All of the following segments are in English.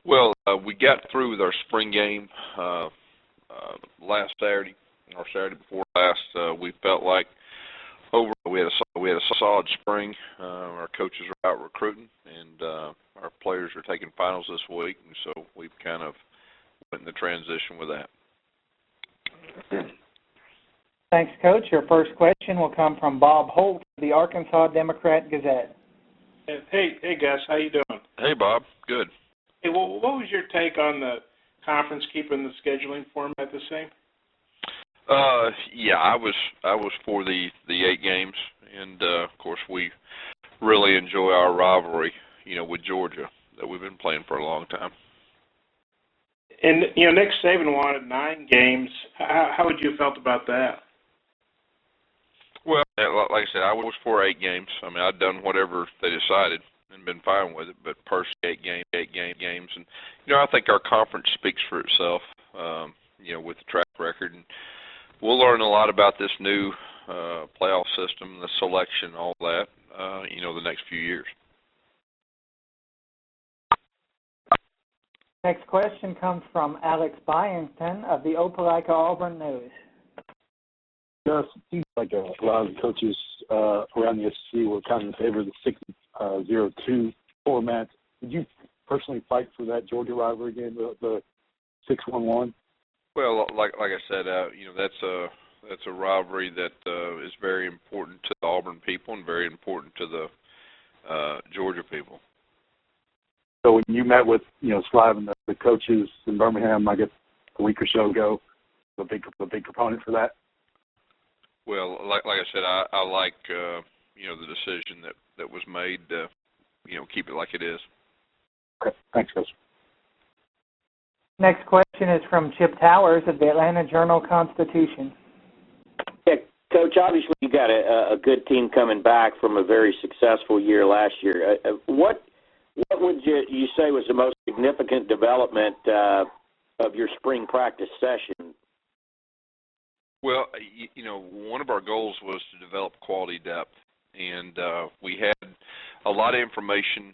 Well, we got through with our spring game last Saturday, or Saturday before last. We felt like we had a solid spring. Our coaches are out recruiting, and our players are taking finals this week, and so we've kind of went in the transition with that. Thanks, Coach. Your first question will come from Bob Holt of the Arkansas Democrat-Gazette. Hey, Gus, how you doing? Hey, Bob. Good. Hey, well, what was your take on the conference keeping the scheduling format the same? Yeah, I was for the 8 games, and of course we really enjoy our rivalry, with Georgia that we've been playing for a long time. And Nick Saban wanted 9 games. How would you have felt about that? Well, like I said, I was for 8 games. I mean, I'd done whatever they decided and been fine with it. But personally, 8 games, and I think our conference speaks for itself. With the track record, and we'll learn a lot about this new playoff system, the selection, all that. The next few years. Next question comes from Alex Byington of the Opelika Auburn News. Gus, it seems like a lot of the coaches around the SEC were kind of in favor of the 6-0-2 format. Did you personally fight for that Georgia rivalry game, the 6-1-1? Well, like I said, that's a rivalry that is very important to the Auburn people and very important to the Georgia people. So when you met with Slav and the coaches in Birmingham, I guess a week or so ago, a big proponent for that. Well, like I said, I like the decision that was made to keep it like it is. Okay, thanks, Gus. Next question is from Chip Towers of the Atlanta Journal-Constitution. Yeah, Coach, obviously you got a good team coming back from a very successful year last year. What would you say was the most significant development of your spring practice session? Well, one of our goals was to develop quality depth, and we had a lot of information,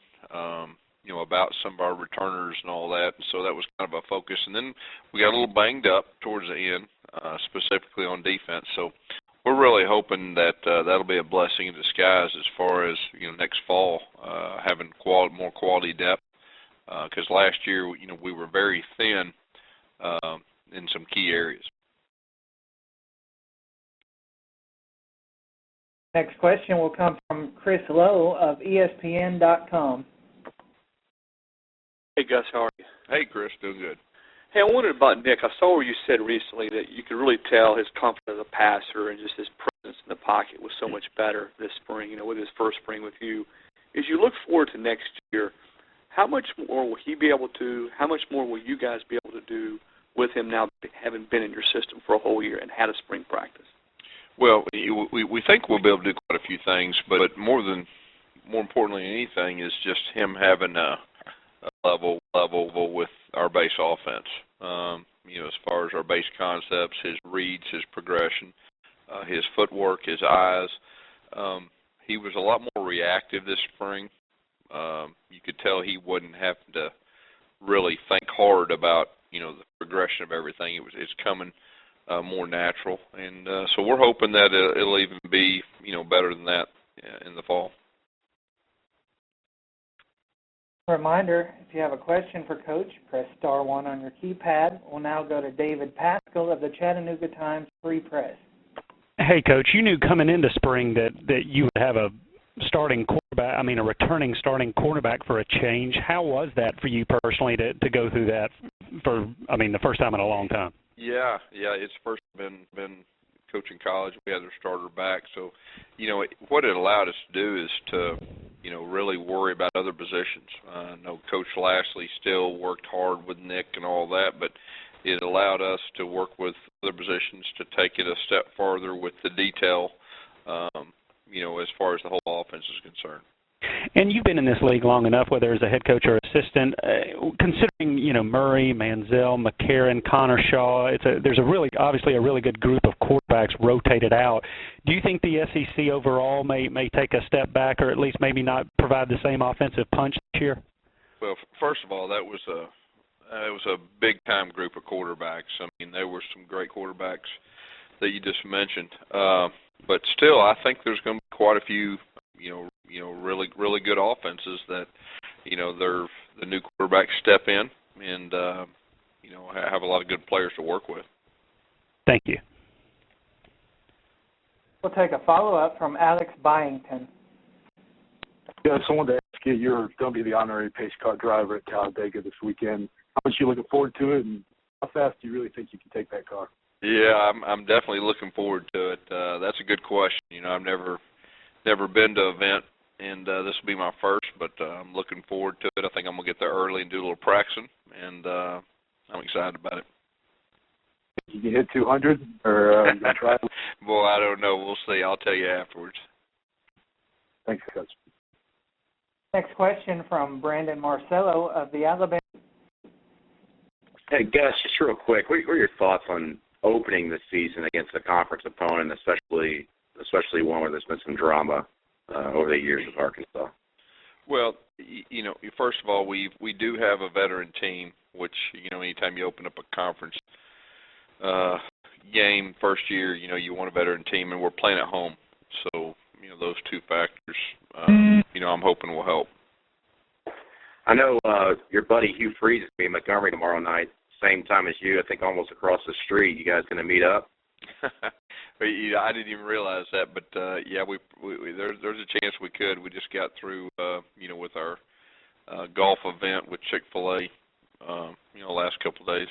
about some of our returners and all that, and so that was kind of a focus. And then we got a little banged up towards the end, specifically on defense. So we're really hoping that that'll be a blessing in disguise as far as next fall having more quality depth. Because last year, we were very thin in some key areas. Next question will come from Chris Lowe of ESPN.com. Hey, Gus, how are you? Hey, Chris, doing good. Hey, I wondered about Nick. I saw where you said recently that you could really tell his confidence as a passer and just his presence in the pocket was so much better this spring, with his first spring with you. As you look forward to next year, how much more will he be able to, how much more will you guys be able to do with him now having been in your system for a whole year and had a spring practice? Well, we think we'll be able to do quite a few things, but more importantly than anything is just him having a level with our base offense. As far as our base concepts, his reads, his progression, his footwork, his eyes. He was a lot more reactive this spring. You could tell he wasn't having to really think hard about the progression of everything. It's coming more natural, and so we're hoping that it'll even be better than that in the fall. Reminder, if you have a question for Coach, press star 1 on your keypad. We'll now go to David Pascal of the Chattanooga Times Free Press. Hey, Coach, you knew coming into spring that you would have a returning starting quarterback for a change. How was that for you personally to go through that for, the first time in a long time? Yeah, it's first been coaching college. We had their starter back, so what it allowed us to do is to really worry about other positions. I know Coach Lashley still worked hard with Nick and all that, but it allowed us to work with other positions to take it a step farther with the detail, as far as the whole offense is concerned. And you've been in this league long enough, whether as a head coach or assistant, considering, Murray, Manziel, McCarron, Connor Shaw, there's obviously a really good group of quarterbacks rotated out. Do you think the SEC overall may take a step back or at least maybe not provide the same offensive punch this year? Well, first of all, that was it was a big-time group of quarterbacks. I mean, there were some great quarterbacks that you just mentioned. But still, I think there's going to be quite a few, really good offenses that, they're the new quarterbacks step in and, have a lot of good players to work with. Thank you. We'll take a follow-up from Alex Byington. Yeah, so I wanted to ask you, you're going to be the honorary pace car driver at Talladega this weekend. How much are you looking forward to it, and how fast do you really think you can take that car? Yeah, I'm definitely looking forward to it. That's a good question. I've never been to an event, and this will be my first, but I'm looking forward to it. I think I'm going to get there early and do a little practicing, and I'm excited about it. You can hit 200, or you going to try it? Boy, I don't know. We'll see. I'll tell you afterwards. Thanks, Coach. Next question from Brandon Marcello of the Alabama. Hey, Gus, just real quick, what are your thoughts on opening the season against a conference opponent, especially one where there's been some drama over the years with Arkansas? Well, first of all, we do have a veteran team, which, anytime you open up a conference game first year, you want a veteran team, and we're playing at home. So, those two factors, I'm hoping will help. I know your buddy Hugh Freeze is going to be in Montgomery tomorrow night, same time as you, I think almost across the street. You guys going to meet up? I didn't even realize that, but yeah, we there's a chance we could. We just got through, with our golf event with Chick-fil-A, last couple of days.